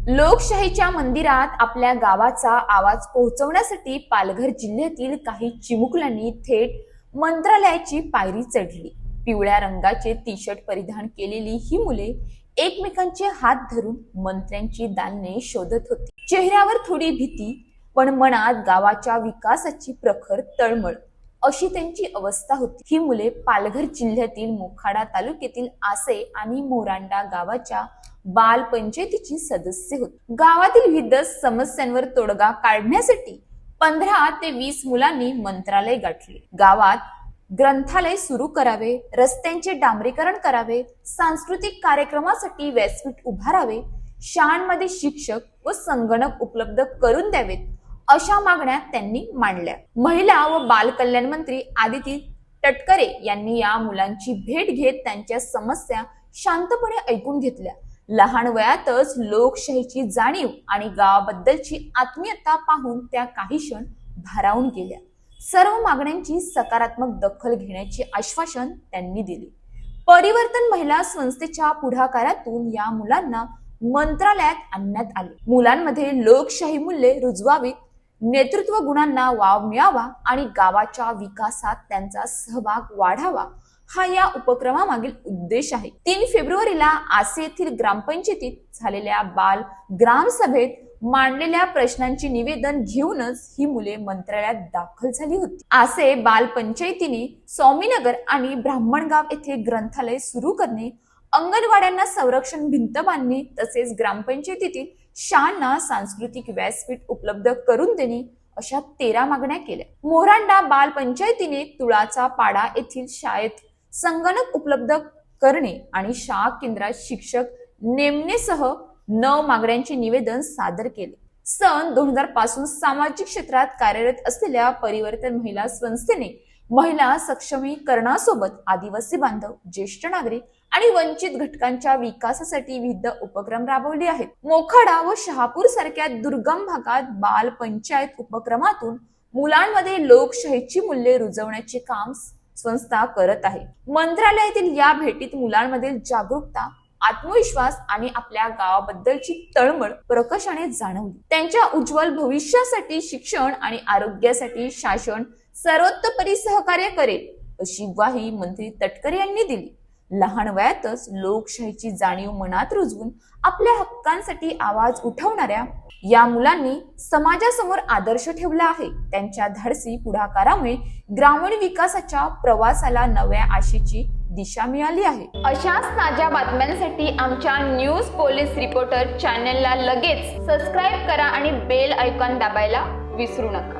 लोकशाहीच्या मंदिरात आपल्या गावाचा आवाज पोहोचवण्यासाठी पालघर जिल्ह्यातील काही चिमुकल्यांनी थेट मंत्रालयाची पायरी चढली। पिवळ्या रंगाचे टी शर्ट परिधान केलेली ही मुले एकमेकांचे हात धरून मंत्र्यांची दालने शोधत होती। चेहऱ्यावर थोडी भीती, पण मनात गावाच्या विकासाची प्रखर तळमळ अशी त्यांची अवस्था होती। ही मुले पालघर जिल्ह्यातील मोखाडा तालुक्यातील आसे आणि मोरांडा गावाच्या बाल पंचायतीची सदस्य होती। गावातील विविध समस्यांवर तोडगा काढण्यासाठी 15 ते 20 मुलांनी मंत्रालय गाठले। गावात ग्रंथालय सुरू करावे, रस्त्यांचे डांबरीकरण करावे, सांस्कृतिक कार्यक्रमासाठी व्यासपीठ उभारावे, शाळांमध्ये शिक्षक व संगणक उपलब्ध करून द्यावेत अशा मागण्या त्यांनी मांडल्या। महिला व बाल कल्याण मंत्री आदिती तटकरे यांनी या मुलांची भेट घेत त्यांच्या समस्या शांतपणे ऐकून घेतल्या। लहान वयातच लोकशाहीची जाणीव आणि गावाबद्दलची आत्मीयता पाहून त्या काही क्षण भारावून गेल्या। सर्व मागण्यांची सकारात्मक दखल घेण्याचे आश्वासन त्यांनी दिले। परिवर्तन महिला संस्थेच्या पुढाकारातून या मुलांना मंत्रालयात आणण्यात आले। मुलांमध्ये लोकशाही मूल्ये रुजवावीत, नेतृत्व गुणांना वाव मिळावा आणि गावाच्या विकासात त्यांचा सहभाग वाढावा हा या उपक्रमामागील उद्देश आहे। 3 फेब्रुवारीला आसे येथील ग्रामपंचायतीत झालेल्या बाल ग्रामसभेत मांडलेल्या प्रश्नांची निवेदन घेऊनच ही मुले मंत्रालयात दाखल झाली होती। आसे बाल पंचायतीने स्वामीनगर आणि ब्राह्मणगाव येथे ग्रंथालय सुरू करणे, अंगणवाड्यांना संरक्षण भिंत बांधणे तसेच ग्रामपंचायतीतील शाळांना सांस्कृतिक व्यासपीठ उपलब्ध करून देणे अशा 13 मागण्या केल्या। मोरांडा बाल पंचायतीने तुळाचा पाडा येथील शाळेत संगणक उपलब्ध करणे आणि शाळा केंद्रात शिक्षक नेमणेसह 9 मागण्यांचे निवेदन सादर केले। सन 2000 पासून सामाजिक क्षेत्रात कार्यरत असलेल्या परिवर्तन महिला संस्थेने महिला सक्षमीकरणासोबत आदिवासी बांधव, ज्येष्ठ नागरिक आणि वंचित घटकांच्या विकासासाठी विविध उपक्रम राबवले आहेत। मोखाडा व शहापूर सारख्या दुर्गम भागात बाल पंचायत उपक्रमातून मुलांमध्ये लोकशाहीची मूल्ये रुजवण्याचे काम संस्था करत आहे। मंत्रालयातील या भेटीत मुलांमधील जागरूकता, आत्मविश्वास आणि आपल्या गावाबद्दलची तळमळ प्रकर्षाने जाणवली। त्यांच्या उज्ज्वल भविष्यासाठी शिक्षण आणि आरोग्यासाठी शासन सर्वतोपरी सहकार्य करेल अशी ग्वाही मंत्री तटकरे यांनी दिली। लहान वयातच लोकशाहीची जाणीव मनात रुजवून आपल्या हक्कांसाठी आवाज उठवणाऱ्या या मुलांनी समाजासमोर आदर्श ठेवला आहे। त्यांच्या धाडसी पुढाकारामुळे ग्रामीण विकासाच्या प्रवासाला नव्या आशेची दिशा मिळाली आहे। अशाच ताज्या बातम्यांसाठी आमच्या न्यूज पोलीस रिपोर्टर चॅनलला लगेच सबस्क्राईब करा आणि बेल आयकॉन दाबायला विसरू नका।